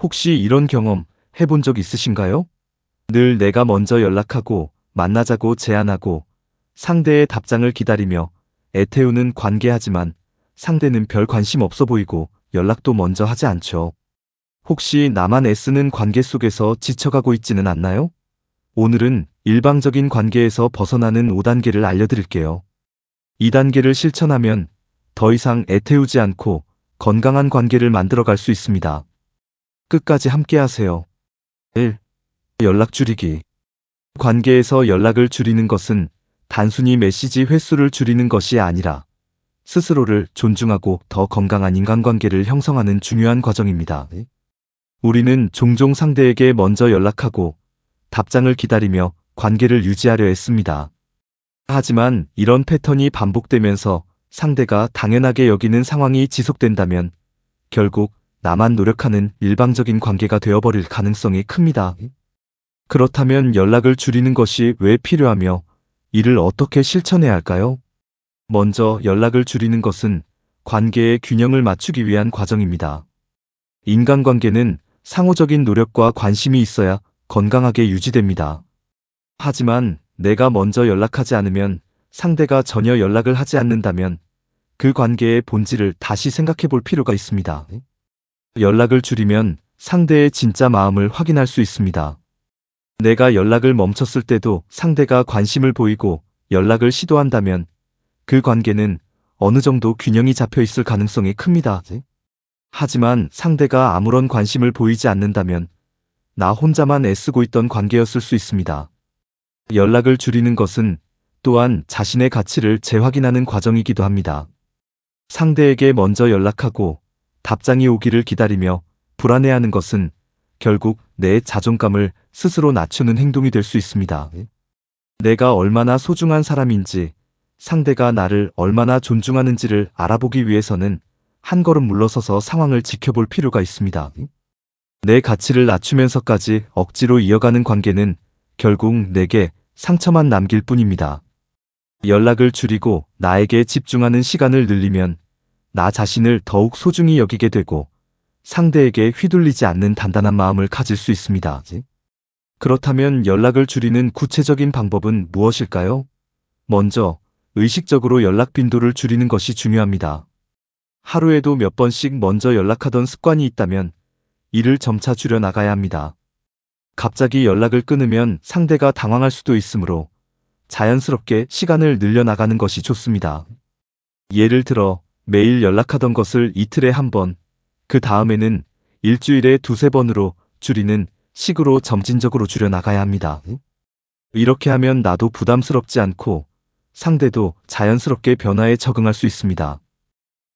혹시 이런 경험 해본 적 있으신가요? 늘 내가 먼저 연락하고 만나자고 제안하고 상대의 답장을 기다리며 애태우는 관계하지만 상대는 별 관심 없어 보이고 연락도 먼저 하지 않죠. 혹시 나만 애쓰는 관계 속에서 지쳐가고 있지는 않나요? 오늘은 일방적인 관계에서 벗어나는 5단계를 알려드릴게요. 2단계를 실천하면 더 이상 애태우지 않고 건강한 관계를 만들어갈 수 있습니다. 끝까지 함께하세요. 1. 연락 줄이기. 관계에서 연락을 줄이는 것은 단순히 메시지 횟수를 줄이는 것이 아니라 스스로를 존중하고 더 건강한 인간관계를 형성하는 중요한 과정입니다. 우리는 종종 상대에게 먼저 연락하고 답장을 기다리며 관계를 유지하려 했습니다. 하지만 이런 패턴이 반복되면서 상대가 당연하게 여기는 상황이 지속된다면 결국 나만 노력하는 일방적인 관계가 되어버릴 가능성이 큽니다. 그렇다면 연락을 줄이는 것이 왜 필요하며 이를 어떻게 실천해야 할까요? 먼저 연락을 줄이는 것은 관계의 균형을 맞추기 위한 과정입니다. 인간관계는 상호적인 노력과 관심이 있어야 건강하게 유지됩니다. 하지만 내가 먼저 연락하지 않으면 상대가 전혀 연락을 하지 않는다면 그 관계의 본질을 다시 생각해 볼 필요가 있습니다. 연락을 줄이면 상대의 진짜 마음을 확인할 수 있습니다. 내가 연락을 멈췄을 때도 상대가 관심을 보이고 연락을 시도한다면 그 관계는 어느 정도 균형이 잡혀 있을 가능성이 큽니다. 하지만 상대가 아무런 관심을 보이지 않는다면 나 혼자만 애쓰고 있던 관계였을 수 있습니다. 연락을 줄이는 것은 또한 자신의 가치를 재확인하는 과정이기도 합니다. 상대에게 먼저 연락하고 답장이 오기를 기다리며 불안해하는 것은 결국 내 자존감을 스스로 낮추는 행동이 될 수 있습니다. 내가 얼마나 소중한 사람인지, 상대가 나를 얼마나 존중하는지를 알아보기 위해서는 한 걸음 물러서서 상황을 지켜볼 필요가 있습니다. 내 가치를 낮추면서까지 억지로 이어가는 관계는 결국 내게 상처만 남길 뿐입니다. 연락을 줄이고 나에게 집중하는 시간을 늘리면 나 자신을 더욱 소중히 여기게 되고 상대에게 휘둘리지 않는 단단한 마음을 가질 수 있습니다. 그렇다면 연락을 줄이는 구체적인 방법은 무엇일까요? 먼저 의식적으로 연락 빈도를 줄이는 것이 중요합니다. 하루에도 몇 번씩 먼저 연락하던 습관이 있다면 이를 점차 줄여 나가야 합니다. 갑자기 연락을 끊으면 상대가 당황할 수도 있으므로 자연스럽게 시간을 늘려나가는 것이 좋습니다. 예를 들어 매일 연락하던 것을 이틀에 한 번, 그 다음에는 일주일에 두세 번으로 줄이는 식으로 점진적으로 줄여나가야 합니다. 이렇게 하면 나도 부담스럽지 않고 상대도 자연스럽게 변화에 적응할 수 있습니다.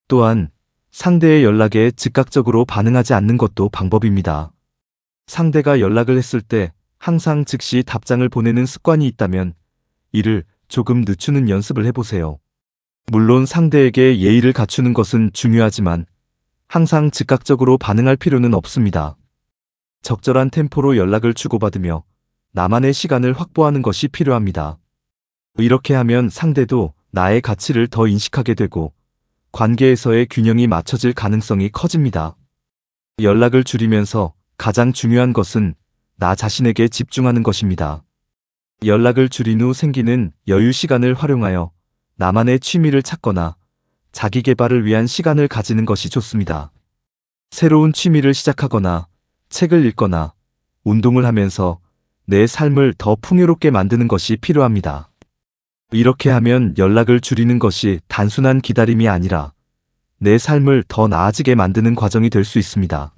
또한 상대의 연락에 즉각적으로 반응하지 않는 것도 방법입니다. 상대가 연락을 했을 때 항상 즉시 답장을 보내는 습관이 있다면 이를 조금 늦추는 연습을 해보세요. 물론 상대에게 예의를 갖추는 것은 중요하지만 항상 즉각적으로 반응할 필요는 없습니다. 적절한 템포로 연락을 주고받으며 나만의 시간을 확보하는 것이 필요합니다. 이렇게 하면 상대도 나의 가치를 더 인식하게 되고 관계에서의 균형이 맞춰질 가능성이 커집니다. 연락을 줄이면서 가장 중요한 것은 나 자신에게 집중하는 것입니다. 연락을 줄인 후 생기는 여유 시간을 활용하여 나만의 취미를 찾거나 자기 개발을 위한 시간을 가지는 것이 좋습니다. 새로운 취미를 시작하거나 책을 읽거나 운동을 하면서 내 삶을 더 풍요롭게 만드는 것이 필요합니다. 이렇게 하면 연락을 줄이는 것이 단순한 기다림이 아니라 내 삶을 더 나아지게 만드는 과정이 될 수 있습니다.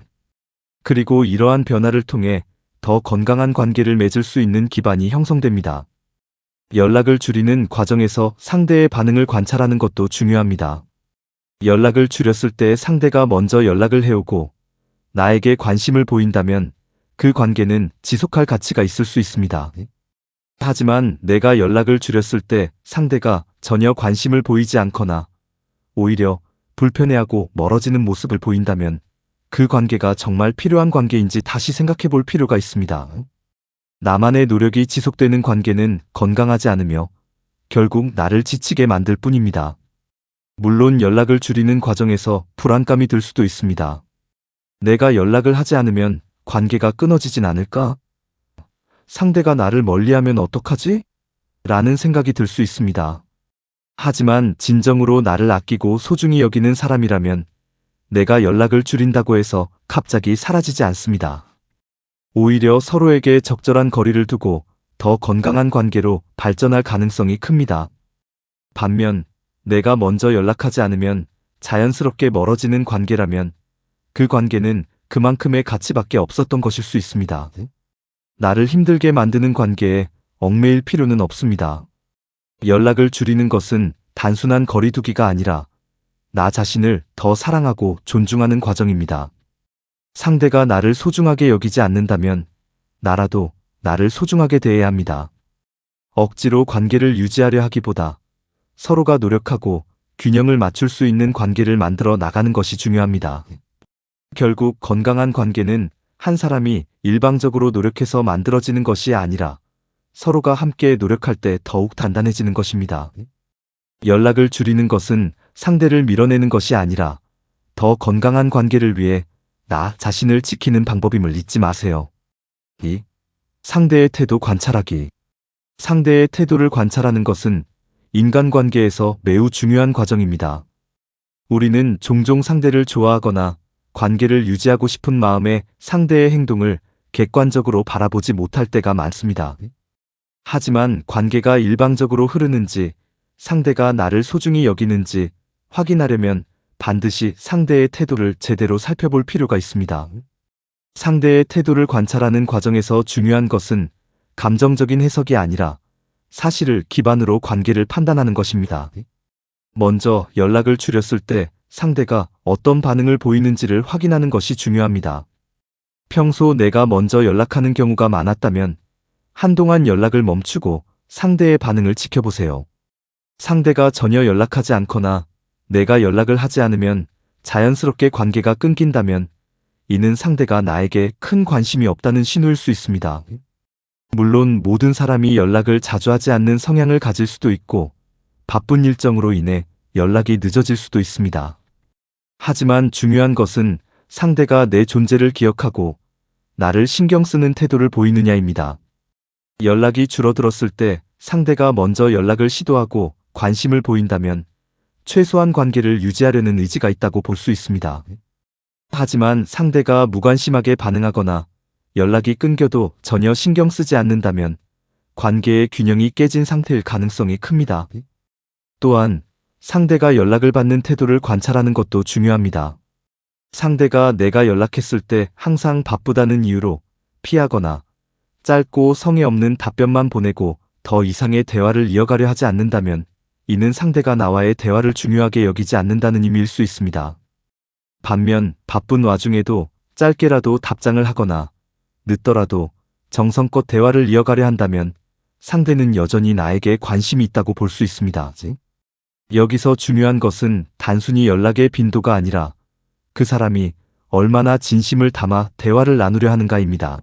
그리고 이러한 변화를 통해 더 건강한 관계를 맺을 수 있는 기반이 형성됩니다. 연락을 줄이는 과정에서 상대의 반응을 관찰하는 것도 중요합니다. 연락을 줄였을 때 상대가 먼저 연락을 해오고 나에게 관심을 보인다면 그 관계는 지속할 가치가 있을 수 있습니다. 하지만 내가 연락을 줄였을 때 상대가 전혀 관심을 보이지 않거나 오히려 불편해하고 멀어지는 모습을 보인다면 그 관계가 정말 필요한 관계인지 다시 생각해 볼 필요가 있습니다. 나만의 노력이 지속되는 관계는 건강하지 않으며 결국 나를 지치게 만들 뿐입니다. 물론 연락을 줄이는 과정에서 불안감이 들 수도 있습니다. 내가 연락을 하지 않으면 관계가 끊어지진 않을까? 상대가 나를 멀리하면 어떡하지? 라는 생각이 들 수 있습니다. 하지만 진정으로 나를 아끼고 소중히 여기는 사람이라면 내가 연락을 줄인다고 해서 갑자기 사라지지 않습니다. 오히려 서로에게 적절한 거리를 두고 더 건강한 관계로 발전할 가능성이 큽니다. 반면 내가 먼저 연락하지 않으면 자연스럽게 멀어지는 관계라면 그 관계는 그만큼의 가치밖에 없었던 것일 수 있습니다. 나를 힘들게 만드는 관계에 얽매일 필요는 없습니다. 연락을 줄이는 것은 단순한 거리두기가 아니라 나 자신을 더 사랑하고 존중하는 과정입니다. 상대가 나를 소중하게 여기지 않는다면 나라도 나를 소중하게 대해야 합니다. 억지로 관계를 유지하려 하기보다 서로가 노력하고 균형을 맞출 수 있는 관계를 만들어 나가는 것이 중요합니다. 결국 건강한 관계는 한 사람이 일방적으로 노력해서 만들어지는 것이 아니라 서로가 함께 노력할 때 더욱 단단해지는 것입니다. 연락을 줄이는 것은 상대를 밀어내는 것이 아니라 더 건강한 관계를 위해 나 자신을 지키는 방법임을 잊지 마세요. 2. 상대의 태도 관찰하기. 상대의 태도를 관찰하는 것은 인간관계에서 매우 중요한 과정입니다. 우리는 종종 상대를 좋아하거나 관계를 유지하고 싶은 마음에 상대의 행동을 객관적으로 바라보지 못할 때가 많습니다. 하지만 관계가 일방적으로 흐르는지 상대가 나를 소중히 여기는지 확인하려면 반드시 상대의 태도를 제대로 살펴볼 필요가 있습니다. 상대의 태도를 관찰하는 과정에서 중요한 것은 감정적인 해석이 아니라 사실을 기반으로 관계를 판단하는 것입니다. 먼저 연락을 줄였을 때 상대가 어떤 반응을 보이는지를 확인하는 것이 중요합니다. 평소 내가 먼저 연락하는 경우가 많았다면 한동안 연락을 멈추고 상대의 반응을 지켜보세요. 상대가 전혀 연락하지 않거나 내가 연락을 하지 않으면 자연스럽게 관계가 끊긴다면 이는 상대가 나에게 큰 관심이 없다는 신호일 수 있습니다. 물론 모든 사람이 연락을 자주 하지 않는 성향을 가질 수도 있고 바쁜 일정으로 인해 연락이 늦어질 수도 있습니다. 하지만 중요한 것은 상대가 내 존재를 기억하고 나를 신경 쓰는 태도를 보이느냐입니다. 연락이 줄어들었을 때 상대가 먼저 연락을 시도하고 관심을 보인다면 최소한 관계를 유지하려는 의지가 있다고 볼 수 있습니다. 하지만 상대가 무관심하게 반응하거나 연락이 끊겨도 전혀 신경 쓰지 않는다면 관계의 균형이 깨진 상태일 가능성이 큽니다. 또한 상대가 연락을 받는 태도를 관찰하는 것도 중요합니다. 상대가 내가 연락했을 때 항상 바쁘다는 이유로 피하거나 짧고 성의 없는 답변만 보내고 더 이상의 대화를 이어가려 하지 않는다면 이는 상대가 나와의 대화를 중요하게 여기지 않는다는 의미일 수 있습니다. 반면 바쁜 와중에도 짧게라도 답장을 하거나 늦더라도 정성껏 대화를 이어가려 한다면 상대는 여전히 나에게 관심이 있다고 볼 수 있습니다. 여기서 중요한 것은 단순히 연락의 빈도가 아니라 그 사람이 얼마나 진심을 담아 대화를 나누려 하는가입니다.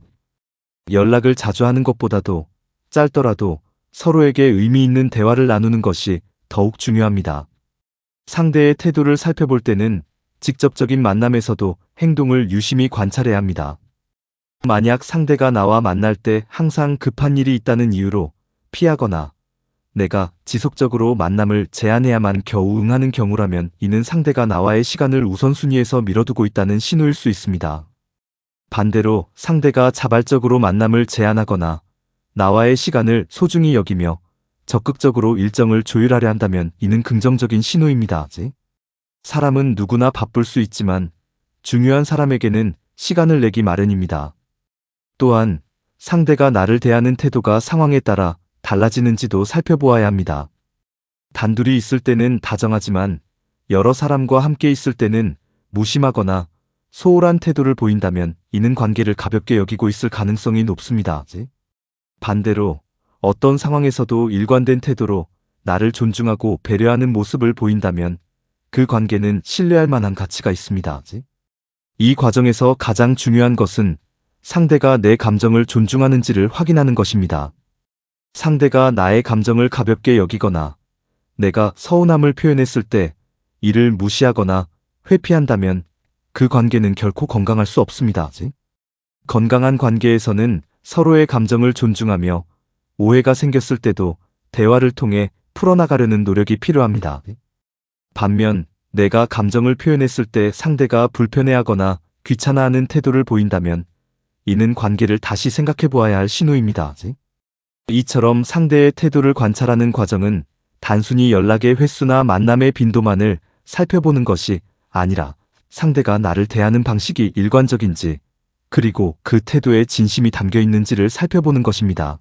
연락을 자주 하는 것보다도 짧더라도 서로에게 의미 있는 대화를 나누는 것이 더욱 중요합니다. 상대의 태도를 살펴볼 때는 직접적인 만남에서도 행동을 유심히 관찰해야 합니다. 만약 상대가 나와 만날 때 항상 급한 일이 있다는 이유로 피하거나 내가 지속적으로 만남을 제안해야만 겨우 응하는 경우라면 이는 상대가 나와의 시간을 우선순위에서 미뤄두고 있다는 신호일 수 있습니다. 반대로 상대가 자발적으로 만남을 제안하거나 나와의 시간을 소중히 여기며 적극적으로 일정을 조율하려 한다면 이는 긍정적인 신호입니다. 사람은 누구나 바쁠 수 있지만 중요한 사람에게는 시간을 내기 마련입니다. 또한 상대가 나를 대하는 태도가 상황에 따라 달라지는지도 살펴보아야 합니다. 단둘이 있을 때는 다정하지만 여러 사람과 함께 있을 때는 무심하거나 소홀한 태도를 보인다면 이는 관계를 가볍게 여기고 있을 가능성이 높습니다. 반대로 어떤 상황에서도 일관된 태도로 나를 존중하고 배려하는 모습을 보인다면 그 관계는 신뢰할 만한 가치가 있습니다. 이 과정에서 가장 중요한 것은 상대가 내 감정을 존중하는지를 확인하는 것입니다. 상대가 나의 감정을 가볍게 여기거나 내가 서운함을 표현했을 때 이를 무시하거나 회피한다면 그 관계는 결코 건강할 수 없습니다. 건강한 관계에서는 서로의 감정을 존중하며 오해가 생겼을 때도 대화를 통해 풀어나가려는 노력이 필요합니다. 반면 내가 감정을 표현했을 때 상대가 불편해하거나 귀찮아하는 태도를 보인다면 이는 관계를 다시 생각해 보아야 할 신호입니다. 이처럼 상대의 태도를 관찰하는 과정은 단순히 연락의 횟수나 만남의 빈도만을 살펴보는 것이 아니라 상대가 나를 대하는 방식이 일관적인지 그리고 그 태도에 진심이 담겨 있는지를 살펴보는 것입니다.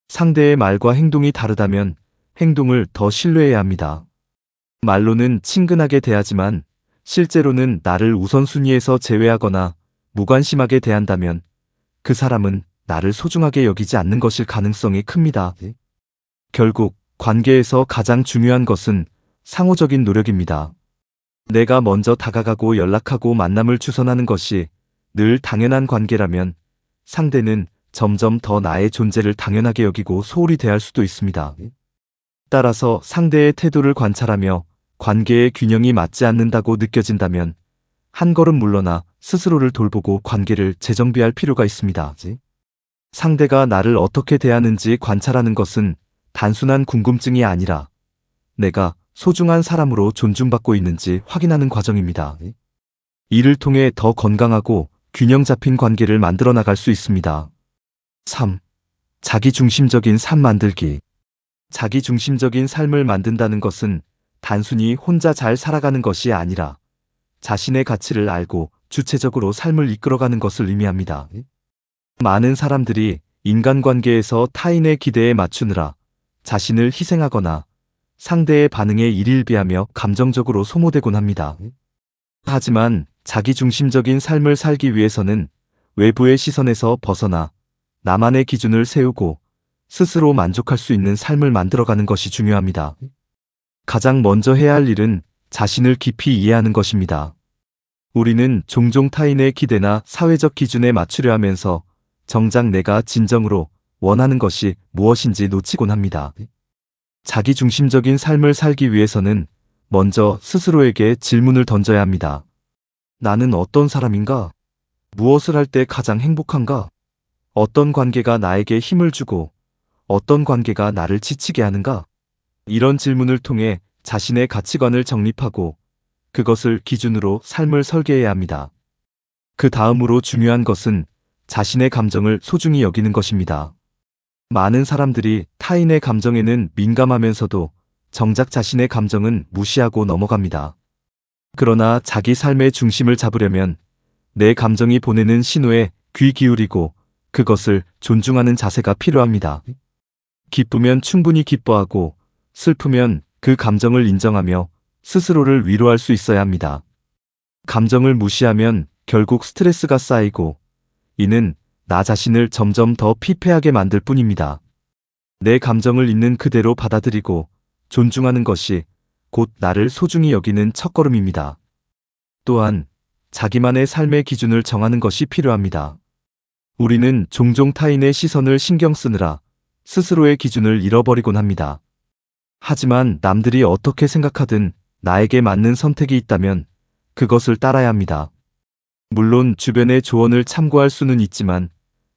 상대의 말과 행동이 다르다면 행동을 더 신뢰해야 합니다. 말로는 친근하게 대하지만 실제로는 나를 우선순위에서 제외하거나 무관심하게 대한다면 그 사람은 나를 소중하게 여기지 않는 것일 가능성이 큽니다. 결국 관계에서 가장 중요한 것은 상호적인 노력입니다. 내가 먼저 다가가고 연락하고 만남을 주선하는 것이 늘 당연한 관계라면 상대는 점점 더 나의 존재를 당연하게 여기고 소홀히 대할 수도 있습니다. 따라서 상대의 태도를 관찰하며 관계의 균형이 맞지 않는다고 느껴진다면 한 걸음 물러나 스스로를 돌보고 관계를 재정비할 필요가 있습니다. 상대가 나를 어떻게 대하는지 관찰하는 것은 단순한 궁금증이 아니라 내가 소중한 사람으로 존중받고 있는지 확인하는 과정입니다. 이를 통해 더 건강하고 균형 잡힌 관계를 만들어 나갈 수 있습니다. 3. 자기중심적인 삶 만들기. 자기중심적인 삶을 만든다는 것은 단순히 혼자 잘 살아가는 것이 아니라 자신의 가치를 알고 주체적으로 삶을 이끌어가는 것을 의미합니다. 많은 사람들이 인간관계에서 타인의 기대에 맞추느라 자신을 희생하거나 상대의 반응에 일일비하며 감정적으로 소모되곤 합니다. 하지만 자기중심적인 삶을 살기 위해서는 외부의 시선에서 벗어나 나만의 기준을 세우고 스스로 만족할 수 있는 삶을 만들어가는 것이 중요합니다. 가장 먼저 해야 할 일은 자신을 깊이 이해하는 것입니다. 우리는 종종 타인의 기대나 사회적 기준에 맞추려 하면서 정작 내가 진정으로 원하는 것이 무엇인지 놓치곤 합니다. 자기중심적인 삶을 살기 위해서는 먼저 스스로에게 질문을 던져야 합니다. 나는 어떤 사람인가? 무엇을 할 때 가장 행복한가? 어떤 관계가 나에게 힘을 주고 어떤 관계가 나를 지치게 하는가? 이런 질문을 통해 자신의 가치관을 정립하고 그것을 기준으로 삶을 설계해야 합니다. 그 다음으로 중요한 것은 자신의 감정을 소중히 여기는 것입니다. 많은 사람들이 타인의 감정에는 민감하면서도 정작 자신의 감정은 무시하고 넘어갑니다. 그러나 자기 삶의 중심을 잡으려면 내 감정이 보내는 신호에 귀 기울이고 그것을 존중하는 자세가 필요합니다. 기쁘면 충분히 기뻐하고 슬프면 그 감정을 인정하며 스스로를 위로할 수 있어야 합니다. 감정을 무시하면 결국 스트레스가 쌓이고 이는 나 자신을 점점 더 피폐하게 만들 뿐입니다. 내 감정을 있는 그대로 받아들이고 존중하는 것이 곧 나를 소중히 여기는 첫걸음입니다. 또한 자기만의 삶의 기준을 정하는 것이 필요합니다. 우리는 종종 타인의 시선을 신경 쓰느라 스스로의 기준을 잃어버리곤 합니다. 하지만 남들이 어떻게 생각하든 나에게 맞는 선택이 있다면 그것을 따라야 합니다. 물론 주변의 조언을 참고할 수는 있지만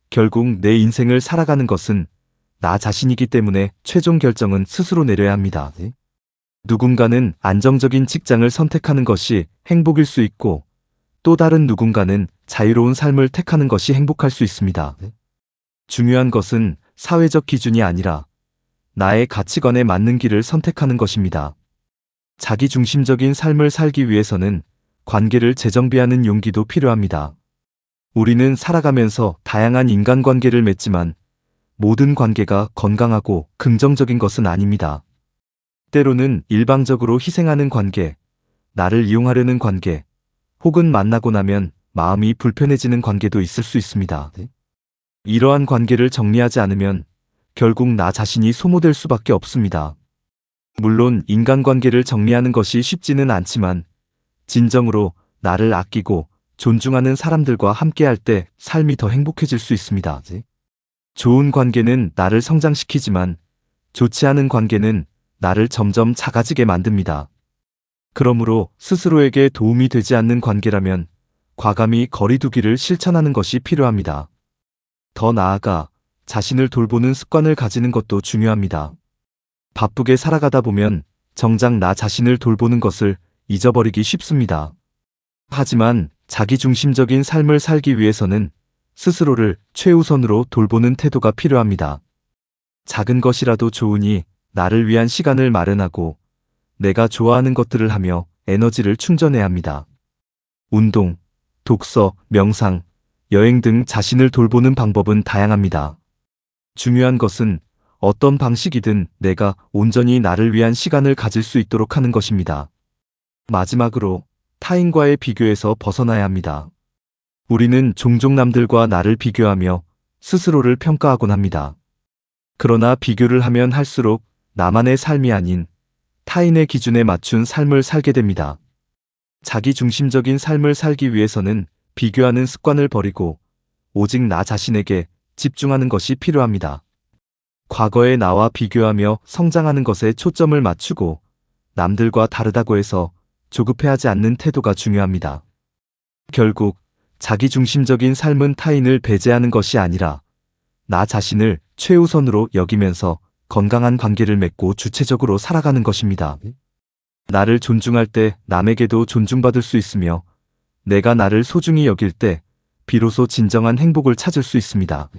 결국 내 인생을 살아가는 것은 나 자신이기 때문에 최종 결정은 스스로 내려야 합니다. 누군가는 안정적인 직장을 선택하는 것이 행복일 수 있고 또 다른 누군가는 자유로운 삶을 택하는 것이 행복할 수 있습니다. 중요한 것은 사회적 기준이 아니라 나의 가치관에 맞는 길을 선택하는 것입니다. 자기중심적인 삶을 살기 위해서는 관계를 재정비하는 용기도 필요합니다. 우리는 살아가면서 다양한 인간관계를 맺지만 모든 관계가 건강하고 긍정적인 것은 아닙니다. 때로는 일방적으로 희생하는 관계, 나를 이용하려는 관계, 혹은 만나고 나면 마음이 불편해지는 관계도 있을 수 있습니다. 이러한 관계를 정리하지 않으면 결국 나 자신이 소모될 수밖에 없습니다. 물론 인간관계를 정리하는 것이 쉽지는 않지만 진정으로 나를 아끼고 존중하는 사람들과 함께할 때 삶이 더 행복해질 수 있습니다. 좋은 관계는 나를 성장시키지만 좋지 않은 관계는 나를 점점 작아지게 만듭니다. 그러므로 스스로에게 도움이 되지 않는 관계라면 과감히 거리두기를 실천하는 것이 필요합니다. 더 나아가 자신을 돌보는 습관을 가지는 것도 중요합니다. 바쁘게 살아가다 보면 정작 나 자신을 돌보는 것을 잊어버리기 쉽습니다. 하지만 자기중심적인 삶을 살기 위해서는 스스로를 최우선으로 돌보는 태도가 필요합니다. 작은 것이라도 좋으니 나를 위한 시간을 마련하고 내가 좋아하는 것들을 하며 에너지를 충전해야 합니다. 운동, 독서, 명상, 여행 등 자신을 돌보는 방법은 다양합니다. 중요한 것은 어떤 방식이든 내가 온전히 나를 위한 시간을 가질 수 있도록 하는 것입니다. 마지막으로 타인과의 비교에서 벗어나야 합니다. 우리는 종종 남들과 나를 비교하며 스스로를 평가하곤 합니다. 그러나 비교를 하면 할수록 나만의 삶이 아닌 타인의 기준에 맞춘 삶을 살게 됩니다. 자기중심적인 삶을 살기 위해서는 비교하는 습관을 버리고 오직 나 자신에게 집중하는 것이 필요합니다. 과거의 나와 비교하며 성장하는 것에 초점을 맞추고 남들과 다르다고 해서 조급해하지 않는 태도가 중요합니다. 결국 자기중심적인 삶은 타인을 배제하는 것이 아니라 나 자신을 최우선으로 여기면서 건강한 관계를 맺고 주체적으로 살아가는 것입니다. 나를 존중할 때 남에게도 존중받을 수 있으며 내가 나를 소중히 여길 때 비로소 진정한 행복을 찾을 수 있습니다.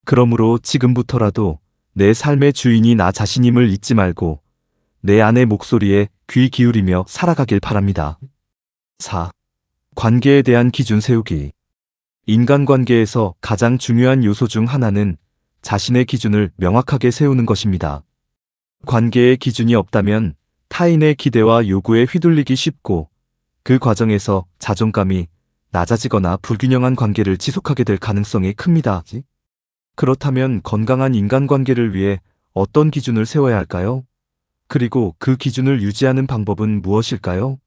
그러므로 지금부터라도 내 삶의 주인이 나 자신임을 잊지 말고 내 안의 목소리에 귀 기울이며 살아가길 바랍니다. 4. 관계에 대한 기준 세우기. 인간관계에서 가장 중요한 요소 중 하나는 자신의 기준을 명확하게 세우는 것입니다. 관계에 기준이 없다면 타인의 기대와 요구에 휘둘리기 쉽고 그 과정에서 자존감이 낮아지거나 불균형한 관계를 지속하게 될 가능성이 큽니다. 그렇다면 건강한 인간관계를 위해 어떤 기준을 세워야 할까요? 그리고 그 기준을 유지하는 방법은 무엇일까요?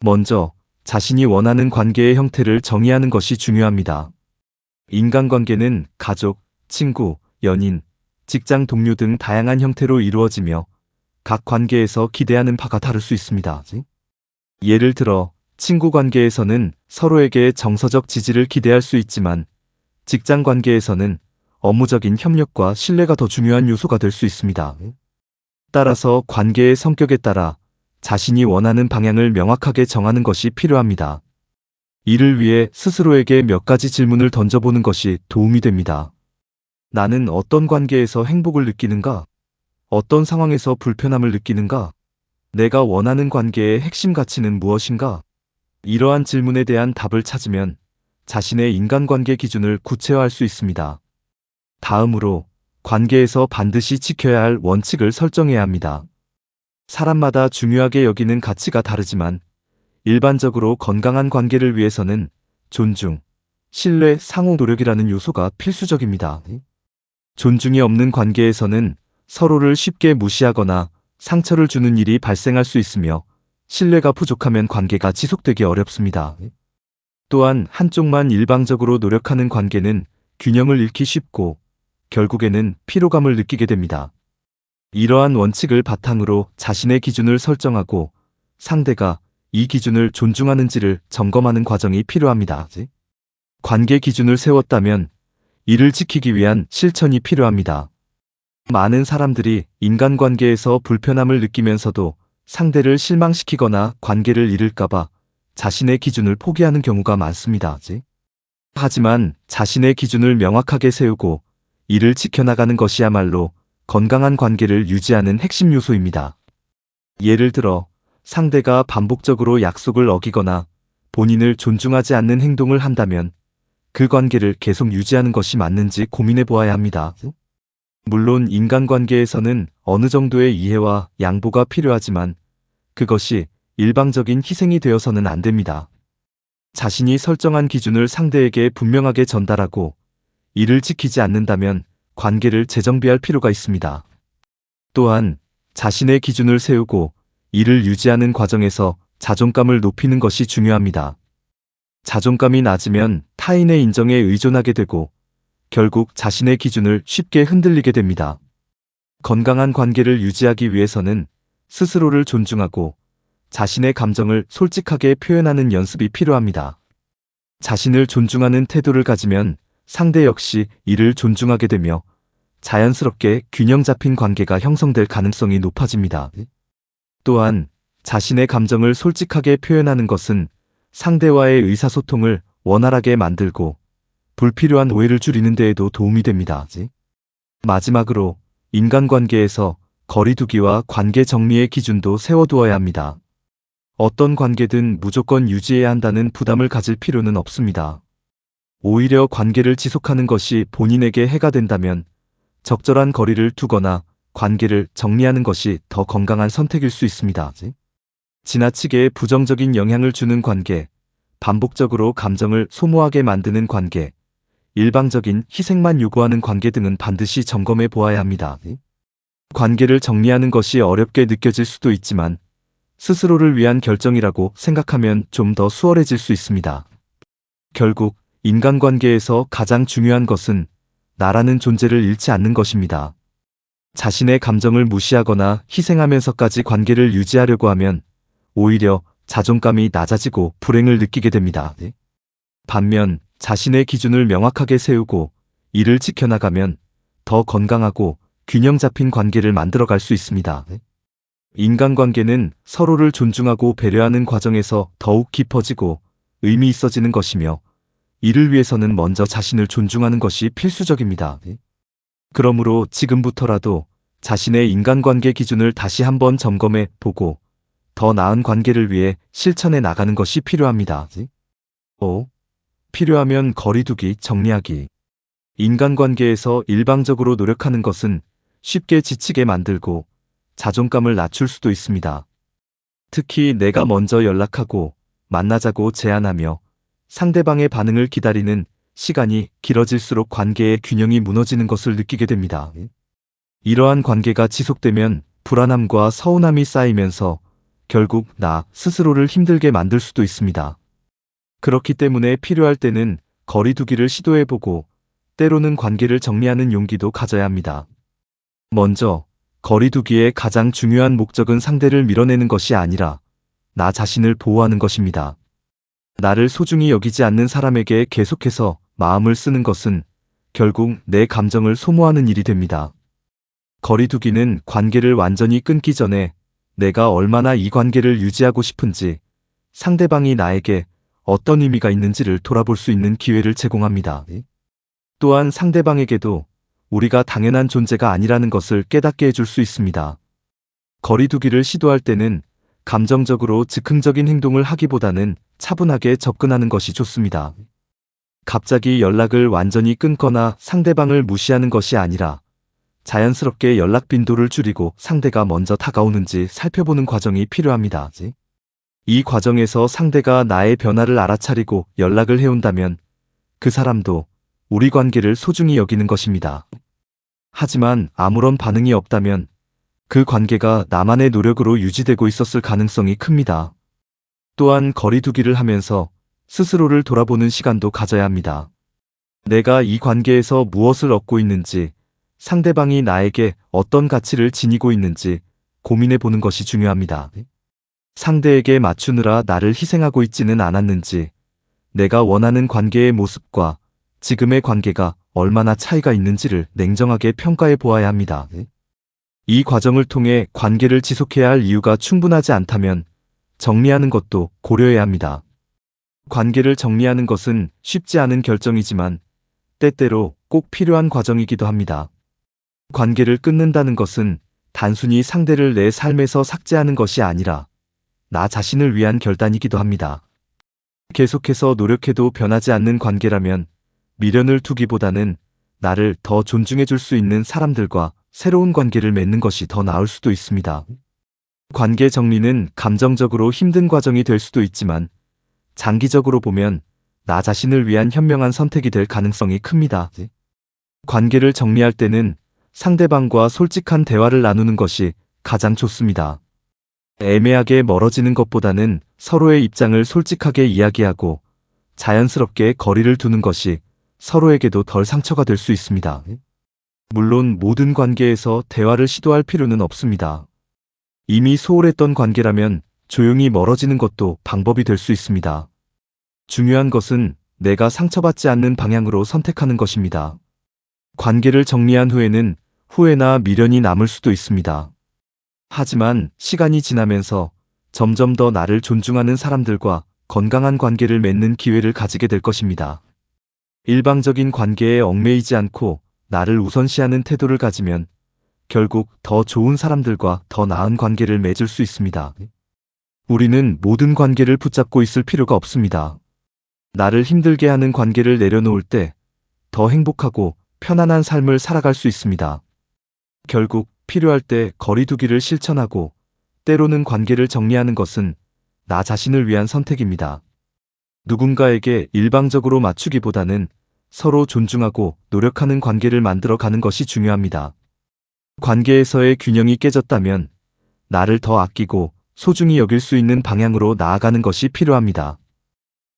먼저 자신이 원하는 관계의 형태를 정의하는 것이 중요합니다. 인간관계는 가족, 친구, 연인, 직장 동료 등 다양한 형태로 이루어지며 각 관계에서 기대하는 바가 다를 수 있습니다. 예를 들어 친구 관계에서는 서로에게 정서적 지지를 기대할 수 있지만 직장 관계에서는 업무적인 협력과 신뢰가 더 중요한 요소가 될 수 있습니다. 따라서 관계의 성격에 따라 자신이 원하는 방향을 명확하게 정하는 것이 필요합니다. 이를 위해 스스로에게 몇 가지 질문을 던져보는 것이 도움이 됩니다. 나는 어떤 관계에서 행복을 느끼는가? 어떤 상황에서 불편함을 느끼는가? 내가 원하는 관계의 핵심 가치는 무엇인가? 이러한 질문에 대한 답을 찾으면 자신의 인간관계 기준을 구체화할 수 있습니다. 다음으로 관계에서 반드시 지켜야 할 원칙을 설정해야 합니다. 사람마다 중요하게 여기는 가치가 다르지만 일반적으로 건강한 관계를 위해서는 존중, 신뢰, 상호 노력이라는 요소가 필수적입니다. 존중이 없는 관계에서는 서로를 쉽게 무시하거나 상처를 주는 일이 발생할 수 있으며 신뢰가 부족하면 관계가 지속되기 어렵습니다. 또한 한쪽만 일방적으로 노력하는 관계는 균형을 잃기 쉽고 결국에는 피로감을 느끼게 됩니다. 이러한 원칙을 바탕으로 자신의 기준을 설정하고 상대가 이 기준을 존중하는지를 점검하는 과정이 필요합니다. 관계 기준을 세웠다면 이를 지키기 위한 실천이 필요합니다. 많은 사람들이 인간관계에서 불편함을 느끼면서도 상대를 실망시키거나 관계를 잃을까봐 자신의 기준을 포기하는 경우가 많습니다. 하지만 자신의 기준을 명확하게 세우고 이를 지켜나가는 것이야말로 건강한 관계를 유지하는 핵심 요소입니다. 예를 들어 상대가 반복적으로 약속을 어기거나 본인을 존중하지 않는 행동을 한다면 그 관계를 계속 유지하는 것이 맞는지 고민해 보아야 합니다. 물론 인간관계에서는 어느 정도의 이해와 양보가 필요하지만 그것이 일방적인 희생이 되어서는 안 됩니다. 자신이 설정한 기준을 상대에게 분명하게 전달하고 이를 지키지 않는다면 관계를 재정비할 필요가 있습니다. 또한 자신의 기준을 세우고 이를 유지하는 과정에서 자존감을 높이는 것이 중요합니다. 자존감이 낮으면 타인의 인정에 의존하게 되고 결국 자신의 기준을 쉽게 흔들리게 됩니다. 건강한 관계를 유지하기 위해서는 스스로를 존중하고 자신의 감정을 솔직하게 표현하는 연습이 필요합니다. 자신을 존중하는 태도를 가지면 상대 역시 이를 존중하게 되며 자연스럽게 균형 잡힌 관계가 형성될 가능성이 높아집니다. 또한 자신의 감정을 솔직하게 표현하는 것은 상대와의 의사소통을 원활하게 만들고 불필요한 오해를 줄이는 데에도 도움이 됩니다. 마지막으로 인간관계에서 거리두기와 관계 정리의 기준도 세워두어야 합니다. 어떤 관계든 무조건 유지해야 한다는 부담을 가질 필요는 없습니다. 오히려 관계를 지속하는 것이 본인에게 해가 된다면 적절한 거리를 두거나 관계를 정리하는 것이 더 건강한 선택일 수 있습니다. 지나치게 부정적인 영향을 주는 관계, 반복적으로 감정을 소모하게 만드는 관계, 일방적인 희생만 요구하는 관계 등은 반드시 점검해 보아야 합니다. 관계를 정리하는 것이 어렵게 느껴질 수도 있지만 스스로를 위한 결정이라고 생각하면 좀 더 수월해질 수 있습니다. 결국 인간관계에서 가장 중요한 것은 나라는 존재를 잃지 않는 것입니다. 자신의 감정을 무시하거나 희생하면서까지 관계를 유지하려고 하면 오히려 자존감이 낮아지고 불행을 느끼게 됩니다. 반면 자신의 기준을 명확하게 세우고 이를 지켜나가면 더 건강하고 균형 잡힌 관계를 만들어갈 수 있습니다. 인간관계는 서로를 존중하고 배려하는 과정에서 더욱 깊어지고 의미 있어지는 것이며 이를 위해서는 먼저 자신을 존중하는 것이 필수적입니다. 그러므로 지금부터라도 자신의 인간관계 기준을 다시 한번 점검해 보고 더 나은 관계를 위해 실천해 나가는 것이 필요합니다. 5. 필요하면 거리두기, 정리하기. 인간관계에서 일방적으로 노력하는 것은 쉽게 지치게 만들고 자존감을 낮출 수도 있습니다. 특히 내가 먼저 연락하고 만나자고 제안하며 상대방의 반응을 기다리는 시간이 길어질수록 관계의 균형이 무너지는 것을 느끼게 됩니다. 이러한 관계가 지속되면 불안함과 서운함이 쌓이면서 결국 나 스스로를 힘들게 만들 수도 있습니다. 그렇기 때문에 필요할 때는 거리두기를 시도해보고 때로는 관계를 정리하는 용기도 가져야 합니다. 먼저 거리두기의 가장 중요한 목적은 상대를 밀어내는 것이 아니라 나 자신을 보호하는 것입니다. 나를 소중히 여기지 않는 사람에게 계속해서 마음을 쓰는 것은 결국 내 감정을 소모하는 일이 됩니다. 거리두기는 관계를 완전히 끊기 전에 내가 얼마나 이 관계를 유지하고 싶은지, 상대방이 나에게 어떤 의미가 있는지를 돌아볼 수 있는 기회를 제공합니다. 또한 상대방에게도 우리가 당연한 존재가 아니라는 것을 깨닫게 해줄 수 있습니다. 거리두기를 시도할 때는 감정적으로 즉흥적인 행동을 하기보다는 차분하게 접근하는 것이 좋습니다. 갑자기 연락을 완전히 끊거나 상대방을 무시하는 것이 아니라 자연스럽게 연락 빈도를 줄이고 상대가 먼저 다가오는지 살펴보는 과정이 필요합니다. 이 과정에서 상대가 나의 변화를 알아차리고 연락을 해온다면 그 사람도 우리 관계를 소중히 여기는 것입니다. 하지만 아무런 반응이 없다면 그 관계가 나만의 노력으로 유지되고 있었을 가능성이 큽니다. 또한 거리두기를 하면서 스스로를 돌아보는 시간도 가져야 합니다. 내가 이 관계에서 무엇을 얻고 있는지, 상대방이 나에게 어떤 가치를 지니고 있는지 고민해 보는 것이 중요합니다. 상대에게 맞추느라 나를 희생하고 있지는 않았는지, 내가 원하는 관계의 모습과 지금의 관계가 얼마나 차이가 있는지를 냉정하게 평가해 보아야 합니다. 이 과정을 통해 관계를 지속해야 할 이유가 충분하지 않다면 정리하는 것도 고려해야 합니다. 관계를 정리하는 것은 쉽지 않은 결정이지만 때때로 꼭 필요한 과정이기도 합니다. 관계를 끊는다는 것은 단순히 상대를 내 삶에서 삭제하는 것이 아니라 나 자신을 위한 결단이기도 합니다. 계속해서 노력해도 변하지 않는 관계라면 미련을 두기보다는 나를 더 존중해 줄 수 있는 사람들과 새로운 관계를 맺는 것이 더 나을 수도 있습니다. 관계 정리는 감정적으로 힘든 과정이 될 수도 있지만 장기적으로 보면 나 자신을 위한 현명한 선택이 될 가능성이 큽니다. 관계를 정리할 때는 상대방과 솔직한 대화를 나누는 것이 가장 좋습니다. 애매하게 멀어지는 것보다는 서로의 입장을 솔직하게 이야기하고 자연스럽게 거리를 두는 것이 서로에게도 덜 상처가 될 수 있습니다. 물론 모든 관계에서 대화를 시도할 필요는 없습니다. 이미 소홀했던 관계라면 조용히 멀어지는 것도 방법이 될 수 있습니다. 중요한 것은 내가 상처받지 않는 방향으로 선택하는 것입니다. 관계를 정리한 후에는 후회나 미련이 남을 수도 있습니다. 하지만 시간이 지나면서 점점 더 나를 존중하는 사람들과 건강한 관계를 맺는 기회를 가지게 될 것입니다. 일방적인 관계에 얽매이지 않고 나를 우선시하는 태도를 가지면 결국 더 좋은 사람들과 더 나은 관계를 맺을 수 있습니다. 우리는 모든 관계를 붙잡고 있을 필요가 없습니다. 나를 힘들게 하는 관계를 내려놓을 때 더 행복하고 편안한 삶을 살아갈 수 있습니다. 결국 필요할 때 거리두기를 실천하고 때로는 관계를 정리하는 것은 나 자신을 위한 선택입니다. 누군가에게 일방적으로 맞추기보다는 서로 존중하고 노력하는 관계를 만들어 가는 것이 중요합니다. 관계에서의 균형이 깨졌다면 나를 더 아끼고 소중히 여길 수 있는 방향으로 나아가는 것이 필요합니다.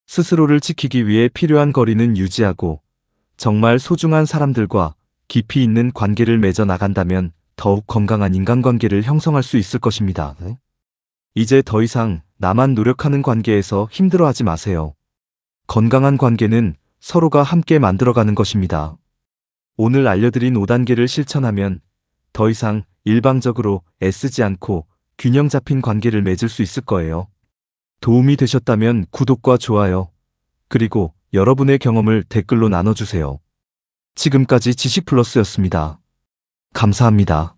스스로를 지키기 위해 필요한 거리는 유지하고 정말 소중한 사람들과 깊이 있는 관계를 맺어 나간다면 더욱 건강한 인간관계를 형성할 수 있을 것입니다. 이제 더 이상 나만 노력하는 관계에서 힘들어하지 마세요. 건강한 관계는 서로가 함께 만들어가는 것입니다. 오늘 알려드린 5단계를 실천하면 더 이상 일방적으로 애쓰지 않고 균형 잡힌 관계를 맺을 수 있을 거예요. 도움이 되셨다면 구독과 좋아요, 그리고 여러분의 경험을 댓글로 나눠주세요. 지금까지 지식플러스였습니다. 감사합니다.